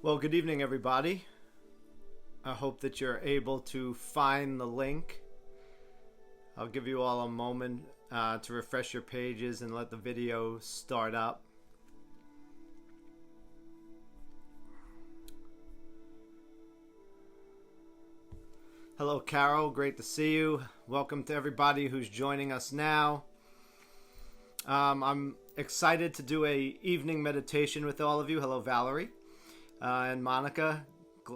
Well, good evening, everybody. I hope that you're able to find the link. I'll give you all a moment to refresh your pages and let the video start up. Hello, Carol. Great to see you. Welcome to everybody who's joining us now. I'm excited to do a evening meditation with all of you. Hello, Valerie. And Monica,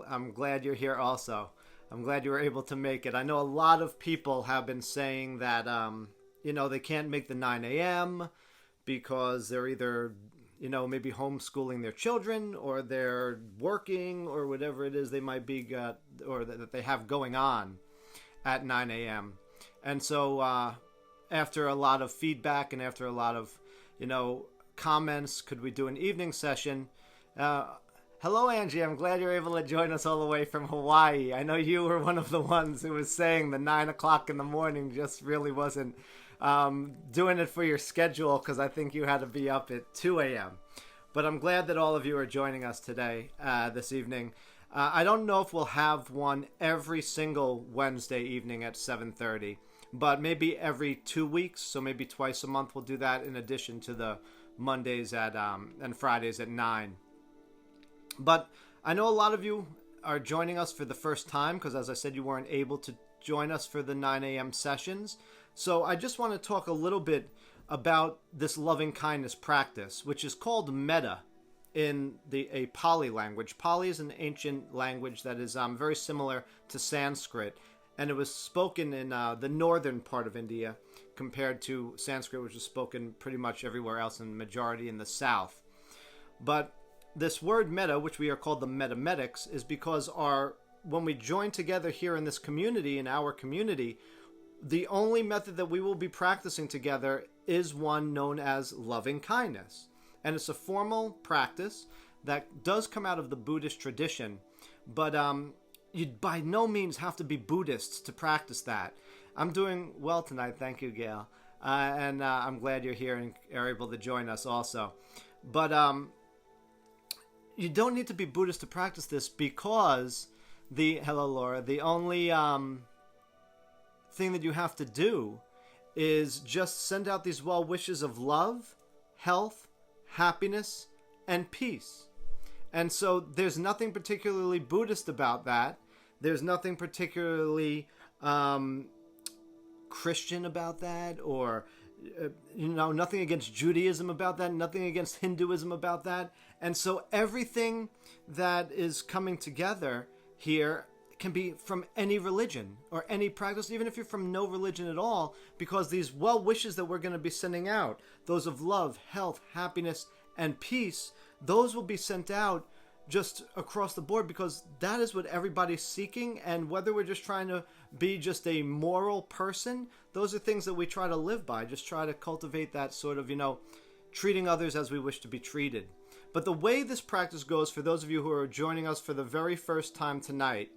I'm glad you're here also. I'm glad you were able to make it. I know a lot of people have been saying that, they can't make the 9 a.m. because they're either, maybe homeschooling their children or they're working or whatever it is they might be, or that they have going on at 9 a.m. And so after a lot of feedback and after a lot of, comments, could we do an evening session? Hello, Angie. I'm glad you're able to join us all the way from Hawaii. I know you were one of the ones who was saying the 9 o'clock in the morning just really wasn't doing it for your schedule because I think you had to be up at 2 a.m. But I'm glad that all of you are joining us today, this evening. I don't know if we'll have one every single Wednesday evening at 7:30, but maybe every 2 weeks, so maybe twice a month we'll do that in addition to the Mondays and Fridays at 9. But I know a lot of you are joining us for the first time because, as I said, you weren't able to join us for the 9 a.m. sessions. So I just want to talk a little bit about this loving kindness practice, which is called Metta in a Pali language. Pali is an ancient language that is very similar to Sanskrit, and it was spoken in the northern part of India compared to Sanskrit, which is spoken pretty much everywhere else, and majority in the south. But this word metta, which we are called the metametics, is because when we join together here in this community, in our community, the only method that we will be practicing together is one known as loving kindness. And it's a formal practice that does come out of the Buddhist tradition, but you by no means have to be Buddhists to practice that. I'm doing well tonight, thank you, Gail. And I'm glad you're here and are able to join us also. But you don't need to be Buddhist to practice this because hello Laura, the only thing that you have to do is just send out these well wishes of love, health, happiness, and peace. And so there's nothing particularly Buddhist about that. There's nothing particularly Christian about that, or nothing against Judaism about that, nothing against Hinduism about that. And so everything that is coming together here can be from any religion or any practice, even if you're from no religion at all, because these well wishes that we're going to be sending out, those of love, health, happiness, and peace, those will be sent out just across the board because that is what everybody's seeking. And whether we're just trying to be just a moral person, those are things that we try to live by, just try to cultivate that sort of, treating others as we wish to be treated. But the way this practice goes, for those of you who are joining us for the very first time tonight,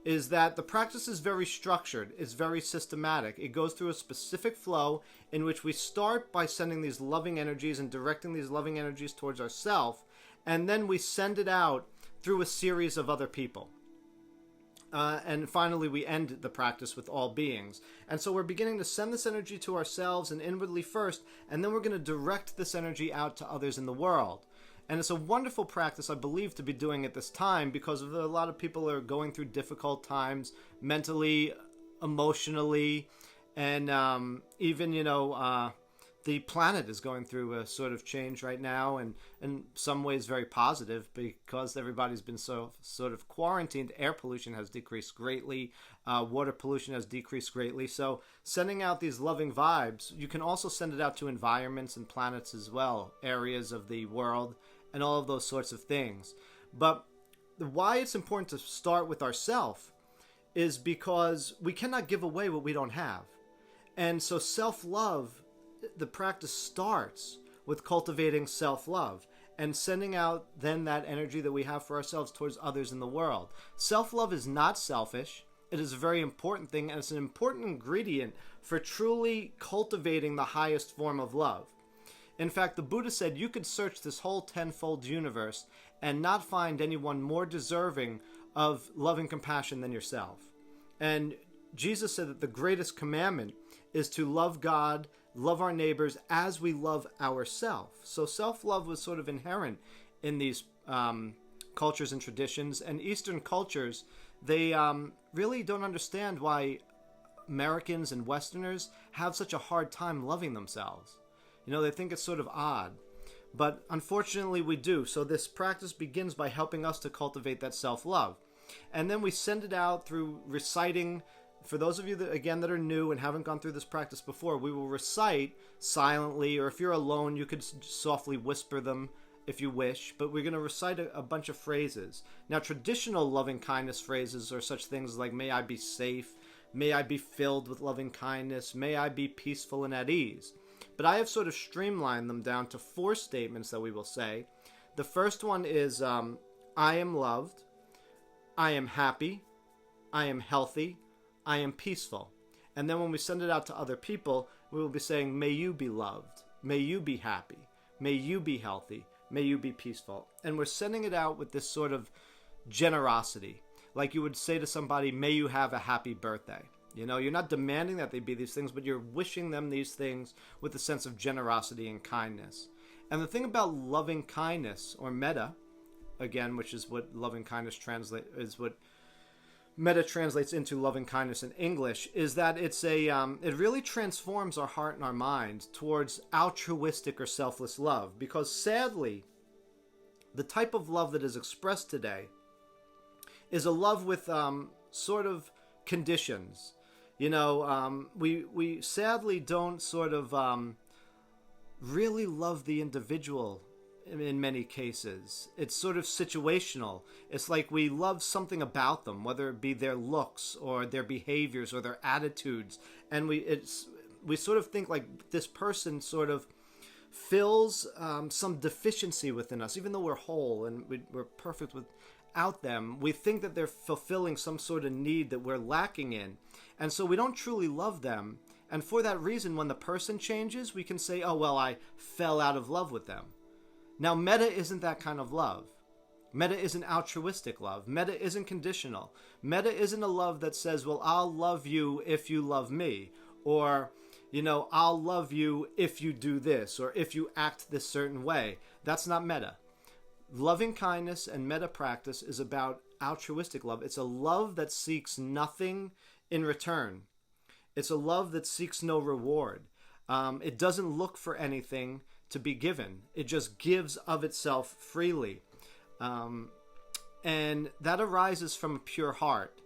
is that the practice is very structured. It's very systematic. It goes through a specific flow in which we start by sending these loving energies and directing these loving energies towards ourselves, and then we send it out through a series of other people. And finally, we end the practice with all beings. And so we're beginning to send this energy to ourselves and inwardly first, and then we're going to direct this energy out to others in the world. And it's a wonderful practice, I believe, to be doing at this time because of a lot of people are going through difficult times mentally, emotionally, and even, the planet is going through a sort of change right now, and in some ways very positive because everybody's been so sort of quarantined. Air pollution has decreased greatly. Water pollution has decreased greatly. So sending out these loving vibes, you can also send it out to environments and planets as well, areas of the world, and all of those sorts of things. But why it's important to start with ourselves is because we cannot give away what we don't have. And so self-love, the practice starts with cultivating self-love and sending out then that energy that we have for ourselves towards others in the world. Self-love is not selfish. It is a very important thing, and it's an important ingredient for truly cultivating the highest form of love. In fact, the Buddha said you could search this whole tenfold universe and not find anyone more deserving of loving compassion than yourself. And Jesus said that the greatest commandment is to love God, love our neighbors as we love ourselves. So self-love was sort of inherent in these cultures and traditions. And Eastern cultures, they really don't understand why Americans and Westerners have such a hard time loving themselves. They think it's sort of odd. But unfortunately we do. So this practice begins by helping us to cultivate that self-love. And then we send it out through reciting. For those of you that are new and haven't gone through this practice before, we will recite silently, or if you're alone, you could softly whisper them if you wish. But we're going to recite a bunch of phrases. Now, traditional loving kindness phrases are such things like, may I be safe, may I be filled with loving kindness, may I be peaceful and at ease. But I have sort of streamlined them down to 4 statements that we will say. The first one is, I am loved, I am happy, I am healthy, I am peaceful. And then when we send it out to other people, we will be saying, may you be loved, may you be happy, may you be healthy, may you be peaceful. And we're sending it out with this sort of generosity. Like you would say to somebody, may you have a happy birthday. You're not demanding that they be these things, but you're wishing them these things with a sense of generosity and kindness. And the thing about loving kindness, or metta, again, which is what loving kindness is what Metta translates into loving kindness in English, is that it really transforms our heart and our mind towards altruistic or selfless love. Because sadly, the type of love that is expressed today is a love with sort of conditions. We sadly don't sort of really love the individual in many cases. It's sort of situational. It's like we love something about them, whether it be their looks or their behaviors or their attitudes. And we sort of think like this person sort of fills some deficiency within us, even though we're whole and we're perfect without them. We think that they're fulfilling some sort of need that we're lacking in. And so we don't truly love them. And for that reason, when the person changes, we can say, oh, well, I fell out of love with them. Now, metta isn't that kind of love. Metta isn't altruistic love. Metta isn't conditional. Metta isn't a love that says, well, I'll love you if you love me. Or, I'll love you if you do this, or if you act this certain way. That's not metta. Loving kindness and metta practice is about altruistic love. It's a love that seeks nothing in return. It's a love that seeks no reward. It doesn't look for anything to be given. It just gives of itself freely. And that arises from a pure heart.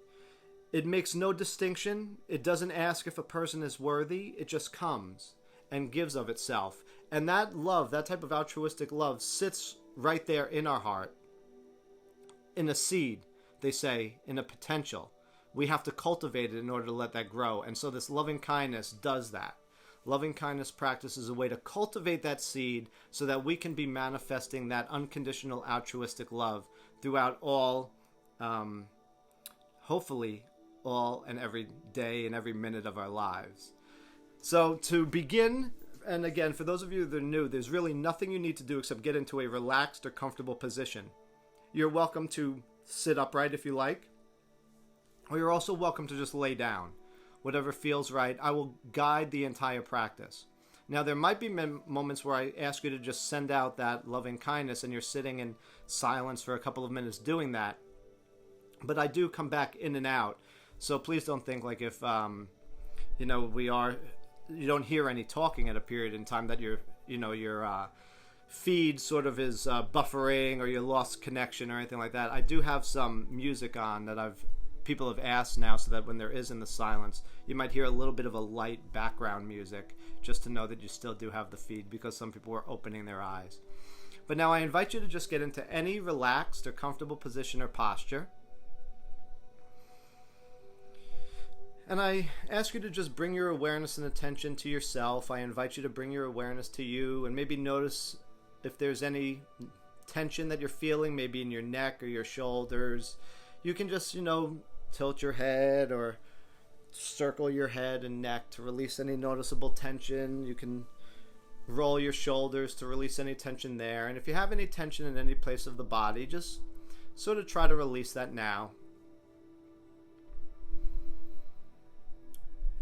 It makes no distinction. It doesn't ask if a person is worthy. It just comes and gives of itself. And that love, that type of altruistic love, sits right there in our heart, in a seed, they say, in a potential. We have to cultivate it in order to let that grow. And so this loving kindness does that. Loving kindness practice is a way to cultivate that seed so that we can be manifesting that unconditional altruistic love throughout all, hopefully, all and every day and every minute of our lives. So to begin, and again, for those of you that are new, there's really nothing you need to do except get into a relaxed or comfortable position. You're welcome to sit upright if you like, or you're also welcome to just lay down. Whatever feels right. I will guide the entire practice. Now, there might be moments where I ask you to just send out that loving kindness and you're sitting in silence for a couple of minutes doing that. But I do come back in and out. So please don't think like if, you don't hear any talking at a period in time that your feed sort of is buffering or you lost connection or anything like that. I do have some music on that people have asked now, so that when there is in the silence, you might hear a little bit of a light background music, just to know that you still do have the feed, because some people are opening their eyes. But now I invite you to just get into any relaxed or comfortable position or posture. And I ask you to just bring your awareness and attention to yourself. I invite you to bring your awareness to you and maybe notice if there's any tension that you're feeling, maybe in your neck or your shoulders. You can just, tilt your head or circle your head and neck to release any noticeable tension. You can roll your shoulders to release any tension there. And if you have any tension in any place of the body, just sort of try to release that now.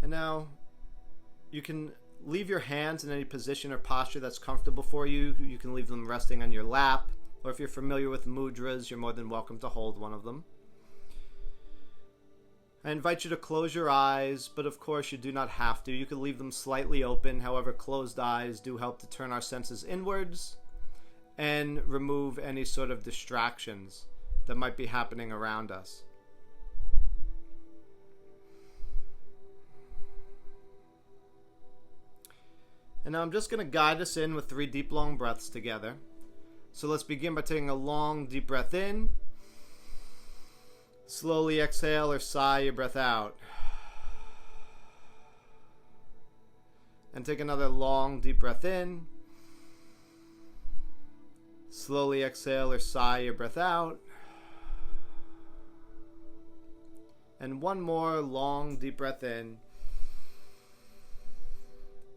And now you can leave your hands in any position or posture that's comfortable for you. You can leave them resting on your lap, or if you're familiar with mudras, you're more than welcome to hold one of them. I invite you to close your eyes, but of course you do not have to. You can leave them slightly open. However, closed eyes do help to turn our senses inwards and remove any sort of distractions that might be happening around us. And now I'm just going to guide us in with 3 deep, long breaths together. So let's begin by taking a long, deep breath in. Slowly exhale or sigh your breath out. And take another long, deep breath in. Slowly exhale or sigh your breath out. And one more long, deep breath in.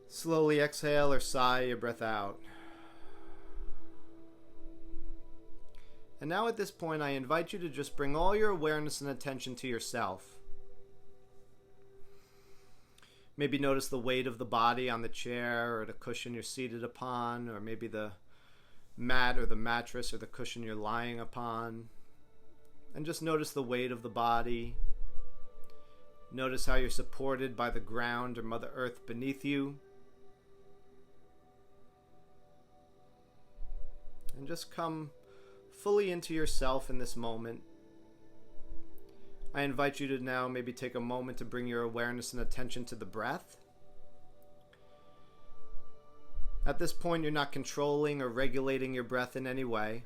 Slowly exhale or sigh your breath out. And now at this point, I invite you to just bring all your awareness and attention to yourself. Maybe notice the weight of the body on the chair or the cushion you're seated upon, or maybe the mat or the mattress or the cushion you're lying upon. And just notice the weight of the body. Notice how you're supported by the ground or Mother Earth beneath you. And just come fully into yourself in this moment. I invite you to now maybe take a moment to bring your awareness and attention to the breath. At this point, you're not controlling or regulating your breath in any way.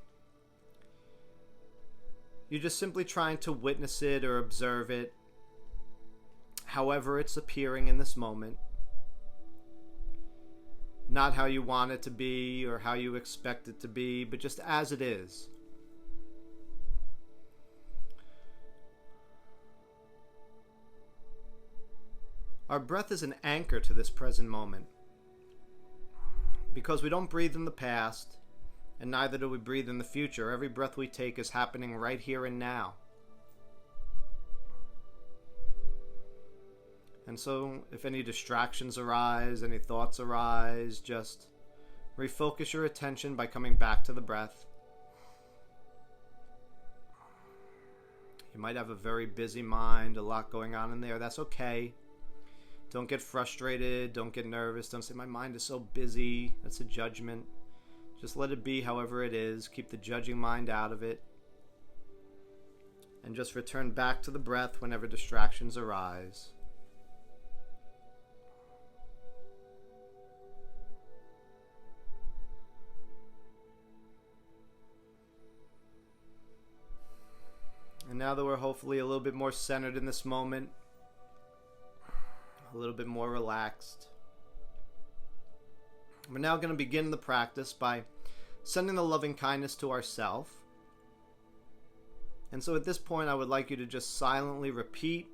You're just simply trying to witness it or observe it, however it's appearing in this moment. Not how you want it to be or how you expect it to be, but just as it is. Our breath is an anchor to this present moment. Because we don't breathe in the past, and neither do we breathe in the future. Every breath we take is happening right here and now. And so, if any distractions arise, any thoughts arise, just refocus your attention by coming back to the breath. You might have a very busy mind, a lot going on in there. That's okay. Don't get frustrated. Don't get nervous. Don't say, my mind is so busy. That's a judgment. Just let it be however it is. Keep the judging mind out of it. And just return back to the breath whenever distractions arise. And now that we're hopefully a little bit more centered in this moment, a little bit more relaxed, we're now going to begin the practice by sending the loving kindness to ourselves. And so at this point, I would like you to just silently repeat,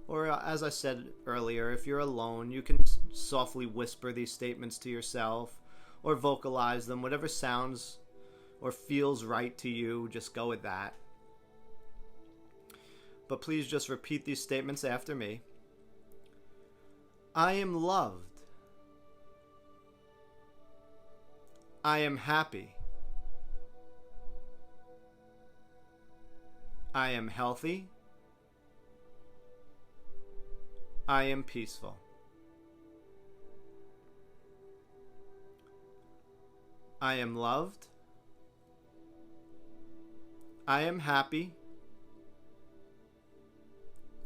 or as I said earlier, if you're alone, you can softly whisper these statements to yourself or vocalize them. Whatever sounds or feels right to you, just go with that. But please just repeat these statements after me. I am loved. I am happy. I am healthy. I am peaceful. I am loved. I am happy.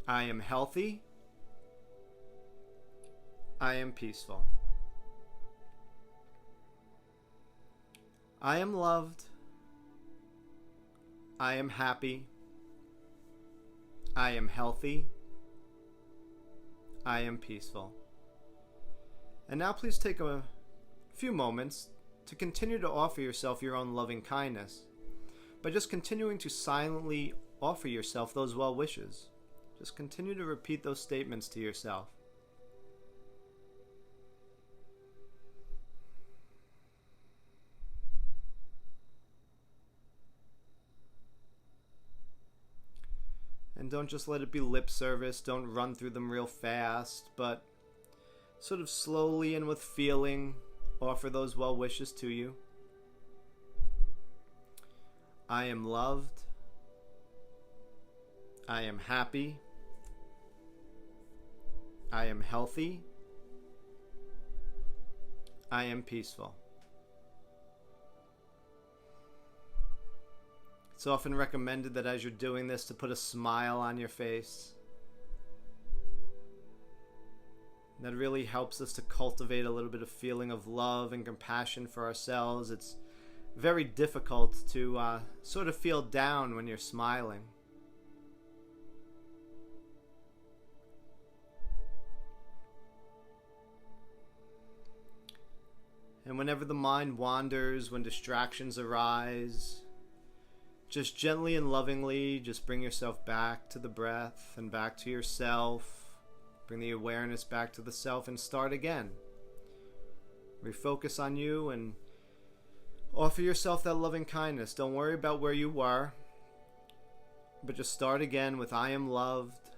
I am healthy. I am peaceful. I am loved. I am happy. I am healthy. I am peaceful. And now please take a few moments to continue to offer yourself your own loving kindness by just continuing to silently offer yourself those well wishes. Just continue to repeat those statements to yourself. And don't just let it be lip service. Don't run through them real fast, but sort of slowly and with feeling, offer those well wishes to you. I am loved. I am happy. I am healthy. I am peaceful. It's often recommended that as you're doing this to put a smile on your face. That really helps us to cultivate a little bit of feeling of love and compassion for ourselves. It's very difficult to sort of feel down when you're smiling. And whenever the mind wanders, when distractions arise, just gently and lovingly just bring yourself back to the breath and back to yourself. Bring the awareness back to the self and start again. Refocus on you and offer yourself that loving kindness. Don't worry about where you were, but just start again with I am loved.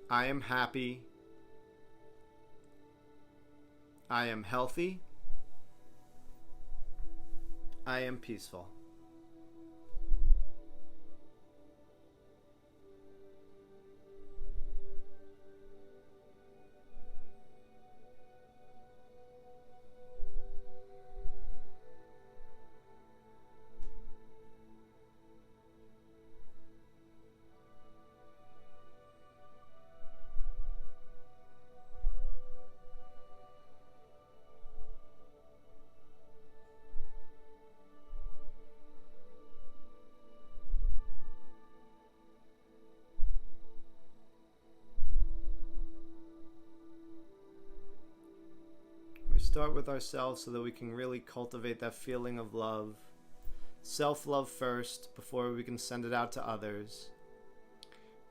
I am happy. I am healthy. I am peaceful. Start with ourselves so that we can really cultivate that feeling of love. Self-love first before we can send it out to others.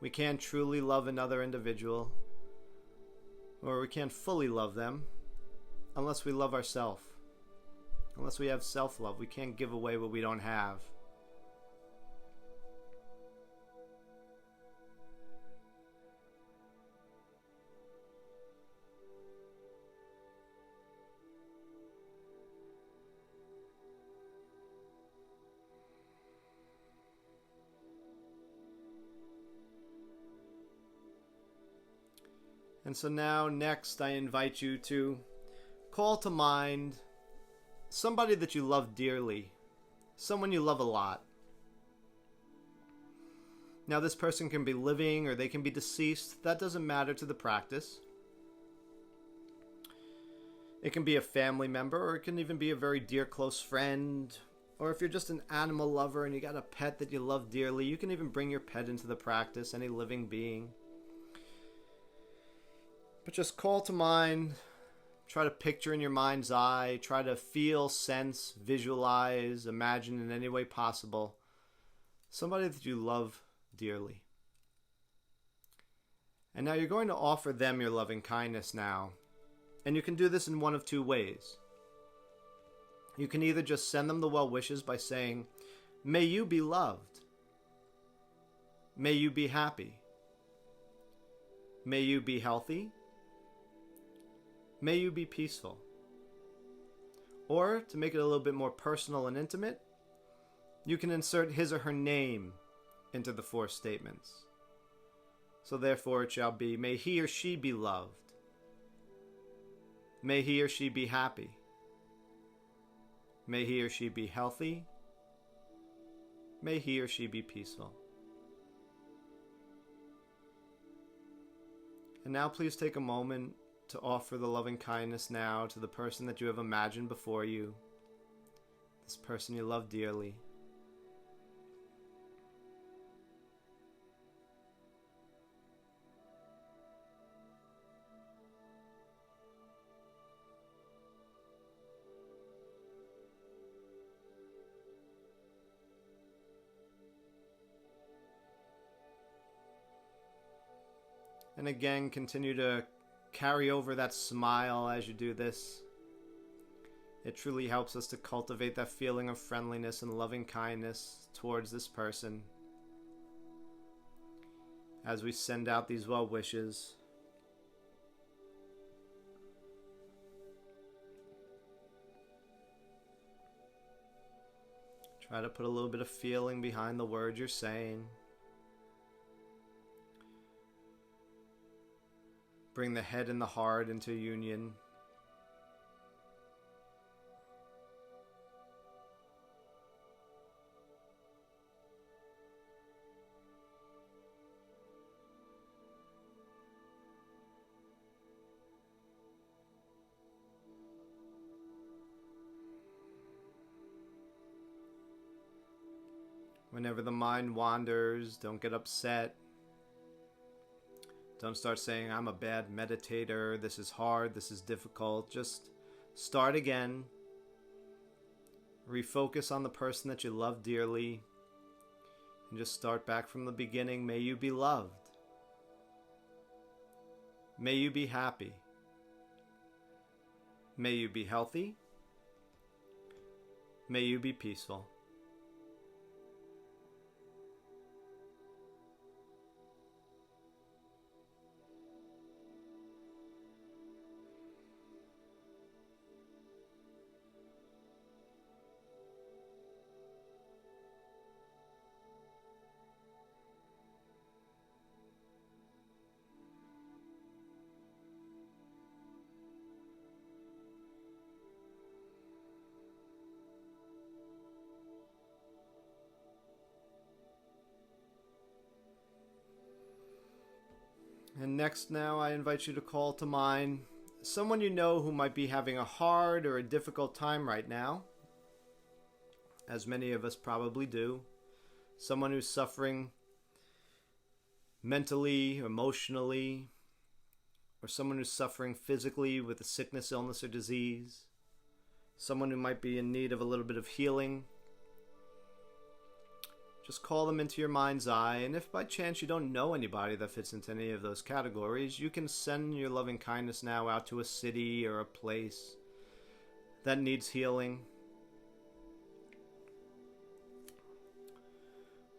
We can't truly love another individual, or we can't fully love them unless we love ourselves. Unless we have self-love, we can't give away what we don't have. And so now, next, I invite you to call to mind somebody that you love dearly, someone you love a lot. Now, this person can be living or they can be deceased. That doesn't matter to the practice. It can be a family member, or it can even be a very dear close friend. Or if you're just an animal lover and you got a pet that you love dearly, you can even bring your pet into the practice, any living being. But just call to mind, try to picture in your mind's eye, try to feel, sense, visualize, imagine in any way possible somebody that you love dearly. And now you're going to offer them your loving kindness now. And you can do this in one of two ways. You can either just send them the well wishes by saying, "May you be loved. May you be happy. May you be healthy. May you be peaceful." Or, to make it a little bit more personal and intimate, you can insert his or her name into the four statements. So therefore it shall be, may he or she be loved. May he or she be happy. May he or she be healthy. May he or she be peaceful. And now please take a moment to offer the loving kindness now to the person that you have imagined before you, this person you love dearly. And again, continue to carry over that smile as you do this. It truly helps us to cultivate that feeling of friendliness and loving kindness towards this person. as we send out these well wishes. Try to put a little bit of feeling behind the words you're saying. Bring the head and the heart into union. Whenever the mind wanders, don't get upset. Don't start saying, I'm a bad meditator, this is hard, this is difficult. Just start again. Refocus on the person that you love dearly. And just start back from the beginning. May you be loved. May you be happy. May you be healthy. May you be peaceful. And next now I invite you to call to mind someone you know who might be having a hard or a difficult time right now, as many of us probably do. Someone who's suffering mentally, emotionally, or someone who's suffering physically with a sickness, illness, or disease. Someone who might be in need of a little bit of healing. Just call them into your mind's eye, and if by chance you don't know anybody that fits into any of those categories, you can send your loving kindness now out to a city or a place that needs healing.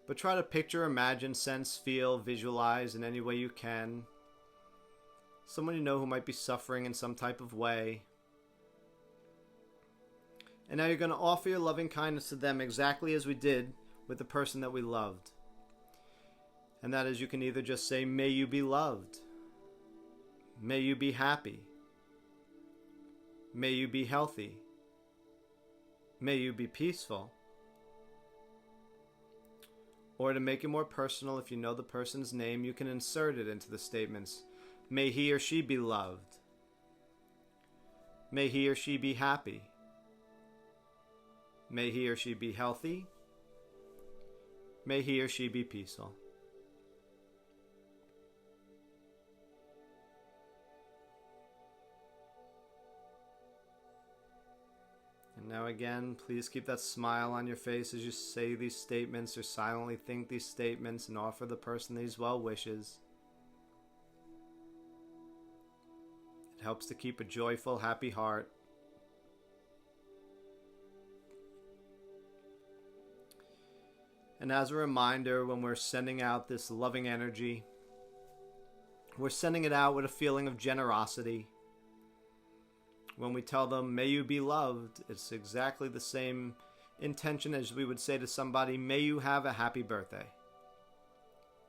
But try to picture, imagine, sense, feel, visualize in any way you can someone you know who might be suffering in some type of way. And now you're going to offer your loving kindness to them exactly as we did with the person that we loved. And that is, you can either just say, may you be loved. May you be happy. May you be healthy. May you be peaceful. Or to make it more personal, if you know the person's name, you can insert it into the statements. May he or she be loved. May he or she be happy. May he or she be healthy. May he or she be peaceful. And now again, please keep that smile on your face as you say these statements or silently think these statements and offer the person these well wishes. It helps to keep a joyful, happy heart. And as a reminder, when we're sending out this loving energy, we're sending it out with a feeling of generosity. When we tell them, may you be loved, it's exactly the same intention as we would say to somebody, may you have a happy birthday.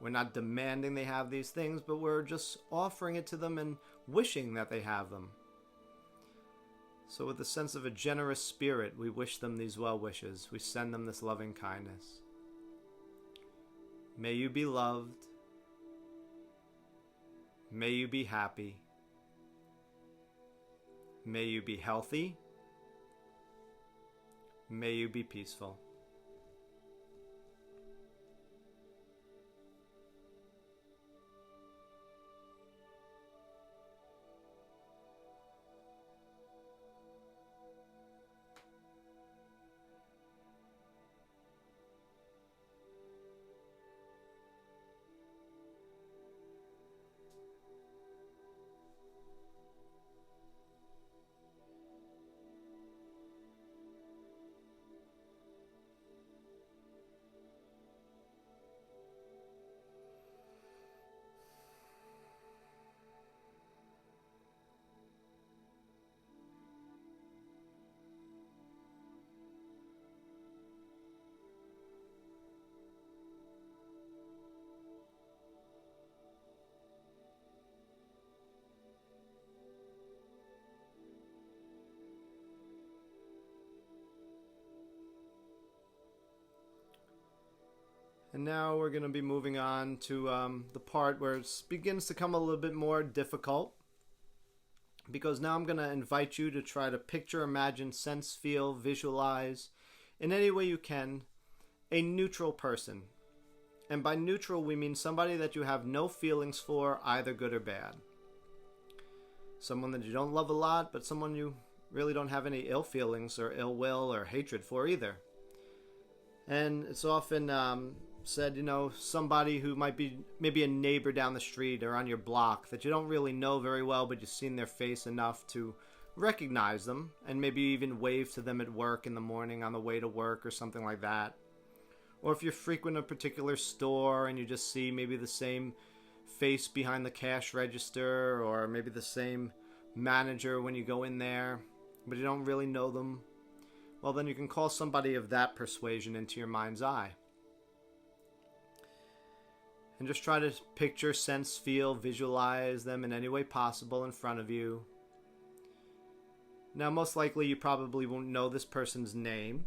We're not demanding they have these things, but we're just offering it to them and wishing that they have them. So with a sense of a generous spirit, we wish them these well wishes. We send them this loving kindness. May you be loved. May you be happy. May you be healthy. May you be peaceful. And now we're going to be moving on to the part where it begins to come a little bit more difficult. Because now I'm going to invite you to try to picture, imagine, sense, feel, visualize, in any way you can, a neutral person. And by neutral, we mean somebody that you have no feelings for, either good or bad. Someone that you don't love a lot, but someone you really don't have any ill feelings or ill will or hatred for either. And it's often said, somebody who might be maybe a neighbor down the street or on your block that you don't really know very well, but you've seen their face enough to recognize them and maybe even wave to them at work in the morning on the way to work or something like that. Or if you frequent a particular store and you just see maybe the same face behind the cash register, or maybe the same manager when you go in there, but you don't really know them, well, then you can call somebody of that persuasion into your mind's eye. And just try to picture, sense, feel, visualize them in any way possible in front of you. Now, most likely you probably won't know this person's name,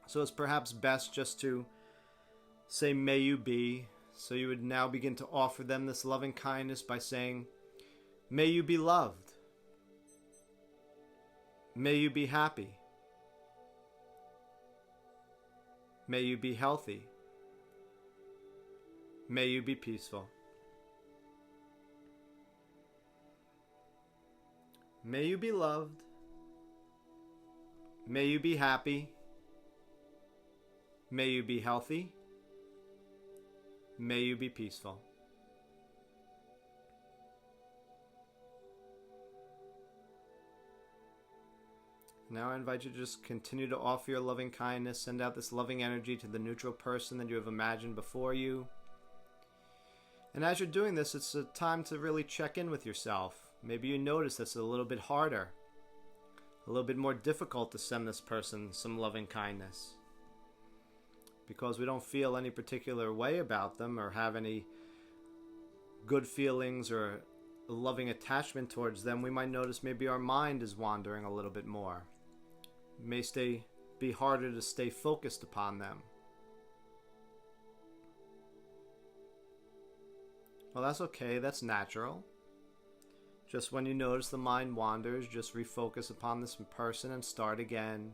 so it's perhaps best just to say, "May you be." So you would now begin to offer them this loving kindness by saying, "May you be loved. May you be happy. May you be healthy. May you be peaceful. May you be loved. May you be happy. May you be healthy. May you be peaceful." Now I invite you to just continue to offer your loving kindness, send out this loving energy to the neutral person that you have imagined before you. And as you're doing this, it's a time to really check in with yourself. Maybe you notice it's a little bit harder, a little bit more difficult to send this person some loving kindness. Because we don't feel any particular way about them or have any good feelings or a loving attachment towards them, we might notice maybe our mind is wandering a little bit more. It may be harder to stay focused upon them. Well, that's okay, that's natural. Just when you notice the mind wanders, just refocus upon this person and start again.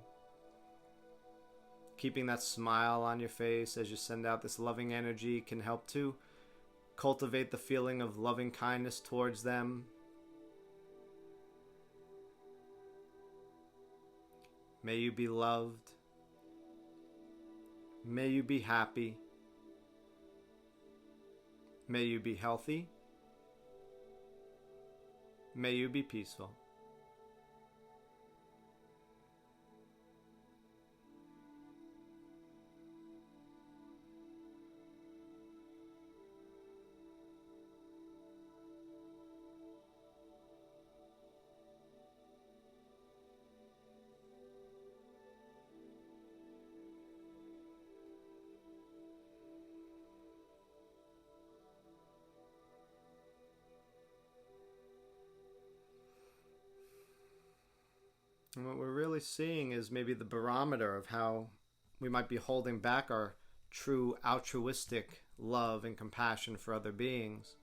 Keeping that smile on your face as you send out this loving energy can help to cultivate the feeling of loving kindness towards them. May you be loved. May you be happy. May you be healthy. May you be peaceful. And what we're really seeing is maybe the barometer of how we might be holding back our true altruistic love and compassion for other beings.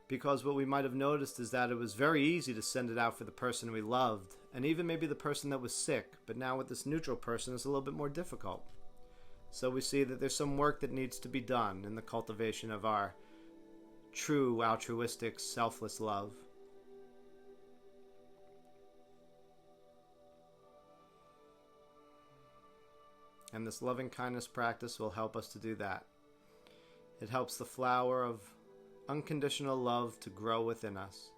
Because what we might have noticed is that it was very easy to send it out for the person we loved, and even maybe the person that was sick, but now with this neutral person it's a little bit more difficult. So we see that there's some work that needs to be done in the cultivation of our true altruistic, selfless love. And this loving kindness practice will help us to do that. It helps the flower of unconditional love to grow within us.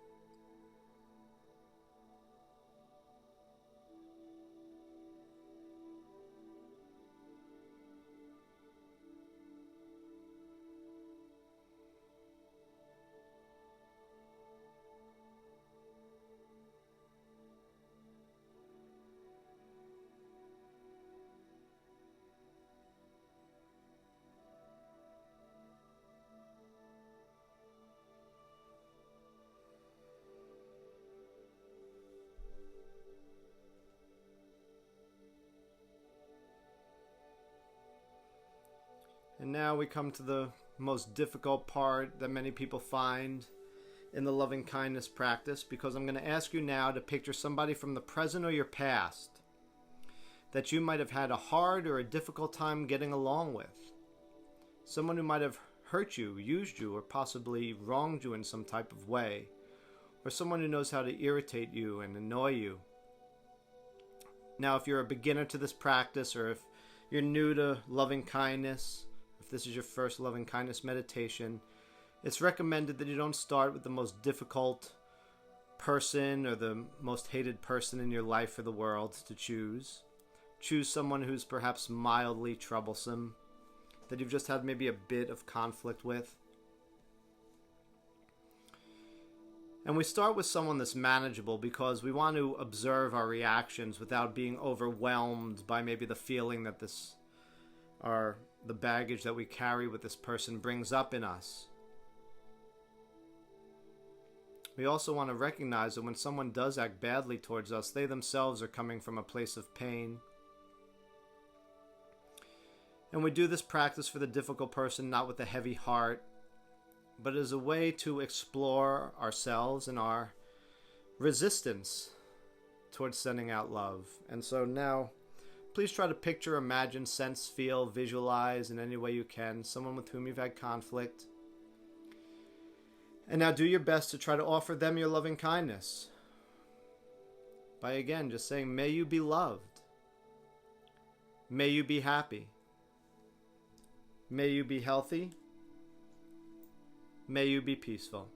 And now we come to the most difficult part that many people find in the loving kindness practice, because I'm going to ask you now to picture somebody from the present or your past that you might have had a hard or a difficult time getting along with. Someone who might have hurt you, used you, or possibly wronged you in some type of way. Or someone who knows how to irritate you and annoy you. Now, if you're a beginner to this practice, or if you're new to loving kindness, if this is your first loving kindness meditation, it's recommended that you don't start with the most difficult person or the most hated person in your life or the world to choose. Choose someone who's perhaps mildly troublesome, that you've just had maybe a bit of conflict with. And we start with someone that's manageable because we want to observe our reactions without being overwhelmed by maybe the feeling that the baggage that we carry with this person brings up in us. We also want to recognize that when someone does act badly towards us, they themselves are coming from a place of pain. And we do this practice for the difficult person not with a heavy heart, but as a way to explore ourselves and our resistance towards sending out love. And so now, please try to picture, imagine, sense, feel, visualize in any way you can someone with whom you've had conflict. And now do your best to try to offer them your loving kindness by, again, just saying, may you be loved. May you be happy. May you be healthy. May you be peaceful.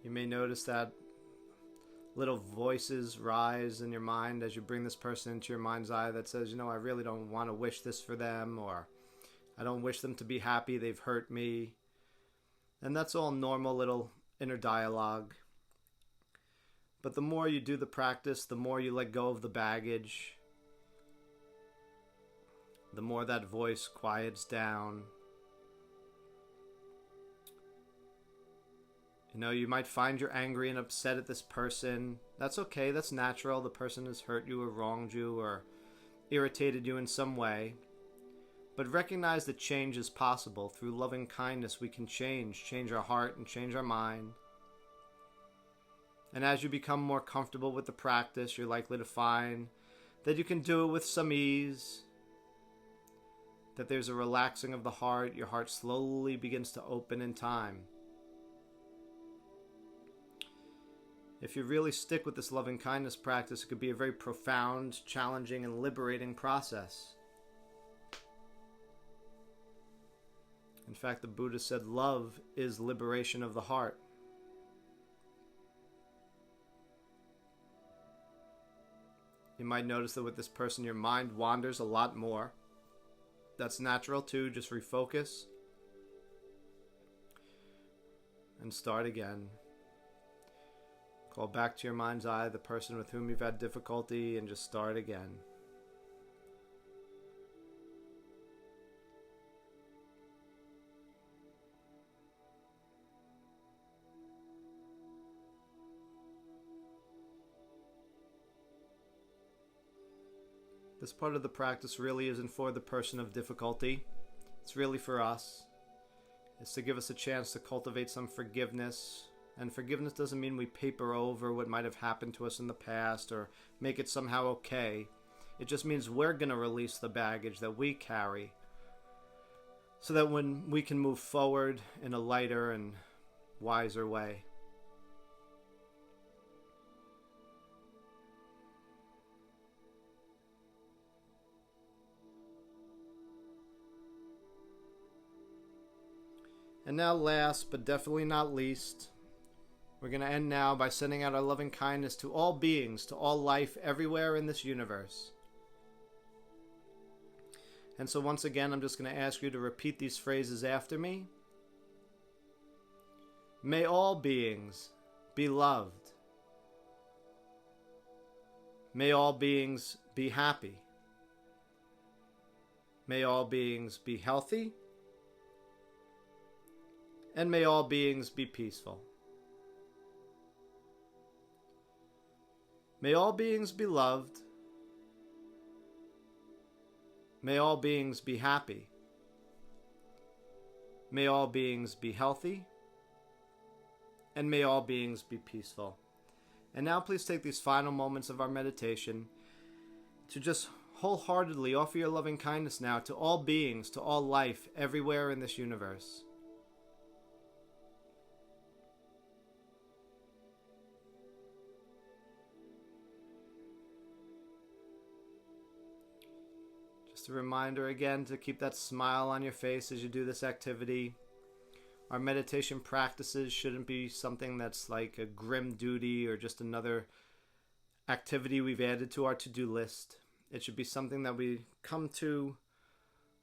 You may notice that little voices rise in your mind as you bring this person into your mind's eye that says, I really don't want to wish this for them, or I don't wish them to be happy, they've hurt me. And that's all normal little inner dialogue. But the more you do the practice, the more you let go of the baggage, the more that voice quiets down. You might find you're angry and upset at this person. That's okay, that's natural. The person has hurt you or wronged you or irritated you in some way. But recognize that change is possible. Through loving kindness, we can change our heart and change our mind. And as you become more comfortable with the practice, you're likely to find that you can do it with some ease, that there's a relaxing of the heart. Your heart slowly begins to open in time. If you really stick with this loving kindness practice, it could be a very profound, challenging, and liberating process. In fact, the Buddha said love is liberation of the heart. You might notice that with this person, your mind wanders a lot more. That's natural too. Just refocus and start again. Call back to your mind's eye the person with whom you've had difficulty and just start again. This part of the practice really isn't for the person of difficulty. It's really for us. It's to give us a chance to cultivate some forgiveness. And forgiveness doesn't mean we paper over what might have happened to us in the past or make it somehow okay. It just means we're going to release the baggage that we carry so that when we can move forward in a lighter and wiser way. And now last, but definitely not least, we're going to end now by sending out our loving kindness to all beings, to all life everywhere in this universe. And so once again, I'm just going to ask you to repeat these phrases after me. May all beings be loved. May all beings be happy. May all beings be healthy. and may all beings be peaceful. May all beings be loved. May all beings be happy. May all beings be healthy. And may all beings be peaceful. And now please take these final moments of our meditation to just wholeheartedly offer your loving kindness now to all beings, to all life, everywhere in this universe. Just a reminder again to keep that smile on your face as you do this activity. Our meditation practices shouldn't be something that's like a grim duty or just another activity we've added to our to-do list. It should be something that we come to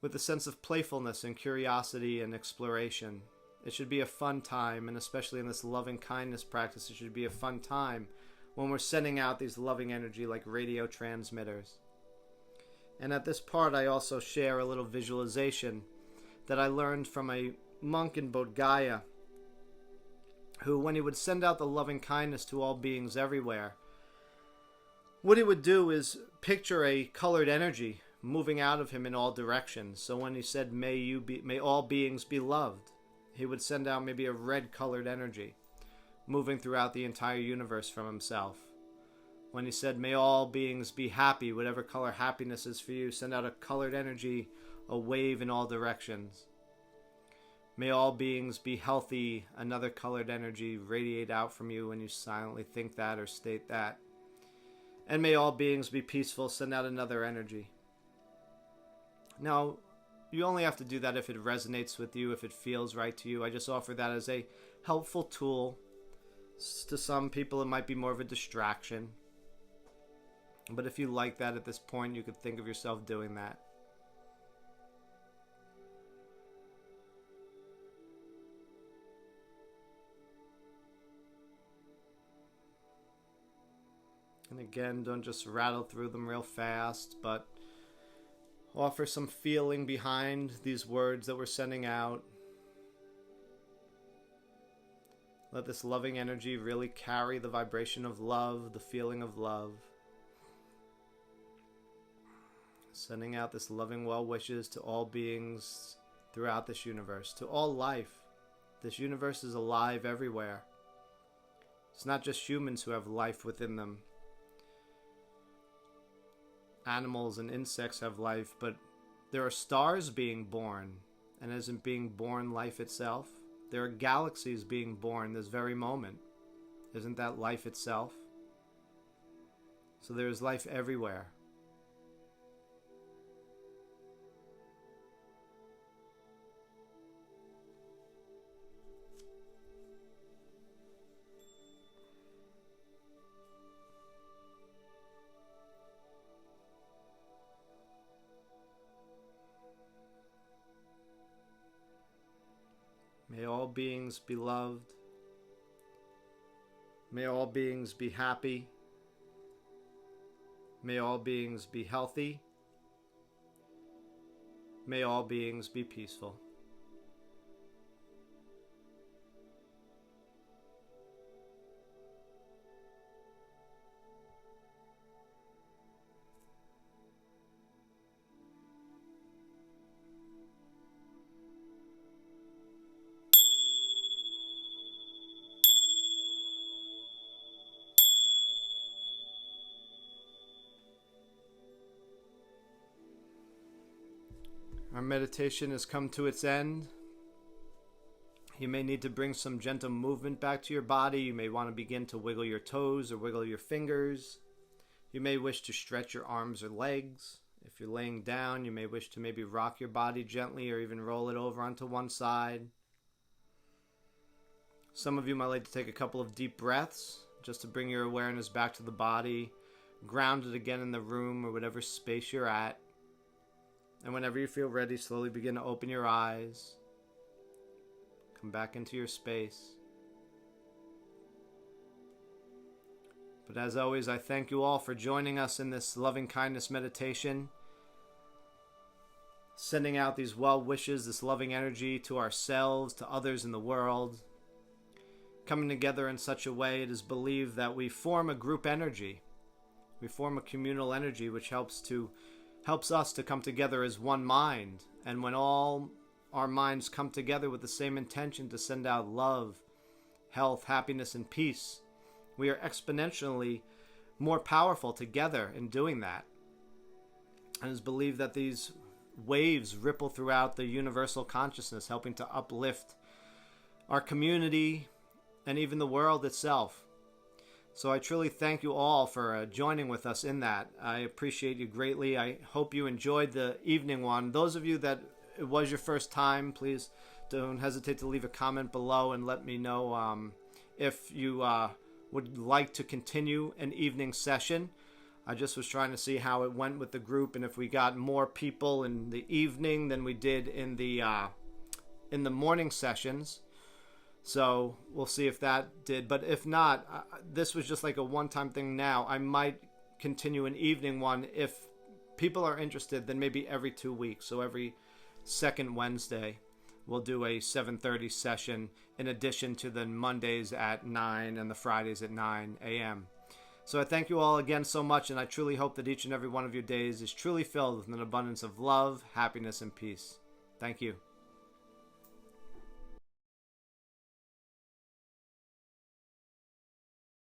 with a sense of playfulness and curiosity and exploration. It should be a fun time, and especially in this loving kindness practice, it should be a fun time when we're sending out these loving energy like radio transmitters. And at this part, I also share a little visualization that I learned from a monk in Bodh Gaya, who, when he would send out the loving kindness to all beings everywhere, what he would do is picture a colored energy moving out of him in all directions. So when he said, may all beings be loved, he would send out maybe a red colored energy moving throughout the entire universe from himself. When he said, may all beings be happy, whatever color happiness is for you, send out a colored energy, a wave in all directions. May all beings be healthy, another colored energy radiate out from you when you silently think that or state that. And may all beings be peaceful, send out another energy. Now, you only have to do that if it resonates with you, if it feels right to you. I just offer that as a helpful tool. To some people, it might be more of a distraction. But if you like that at this point, you could think of yourself doing that. And again, don't just rattle through them real fast, but offer some feeling behind these words that we're sending out. Let this loving energy really carry the vibration of love, the feeling of love. Sending out this loving well wishes to all beings throughout this universe, to all life. This universe is alive everywhere. It's not just humans who have life within them. Animals and insects have life, but there are stars being born, and isn't being born life itself? There are galaxies being born this very moment. Isn't that life itself? So there is life everywhere. May all beings be loved. May all beings be happy. May all beings be healthy. May all beings be peaceful. Our meditation has come to its end. You may need to bring some gentle movement back to your body. You may want to begin to wiggle your toes or wiggle your fingers. You may wish to stretch your arms or legs. If you're laying down, you may wish to maybe rock your body gently or even roll it over onto one side. Some of you might like to take a couple of deep breaths just to bring your awareness back to the body, grounded again in the room or whatever space you're at. And whenever you feel ready, slowly begin to open your eyes. Come back into your space. But as always, I thank you all for joining us in this loving kindness meditation. sending out these well wishes, this loving energy to ourselves, to others in the world, coming together in such a way it is believed that we form a group energy. We form a communal energy which helps us to come together as one mind. And when all our minds come together with the same intention to send out love, health, happiness, and peace, we are exponentially more powerful together in doing that. And it's believed that these waves ripple throughout the universal consciousness, helping to uplift our community and even the world itself. So I truly thank you all for joining with us in that. I appreciate you greatly. I hope you enjoyed the evening one. Those of you that it was your first time, please don't hesitate to leave a comment below and let me know if you would like to continue an evening session. I just was trying to see how it went with the group and if we got more people in the evening than we did in the morning sessions. So we'll see if that did. But if not, this was just like a one-time thing now. I might continue an evening one if people are interested, then maybe every 2 weeks. So every second Wednesday, we'll do a 7:30 session in addition to the Mondays at 9 and the Fridays at 9 a.m. So I thank you all again so much, and I truly hope that each and every one of your days is truly filled with an abundance of love, happiness, and peace. Thank you.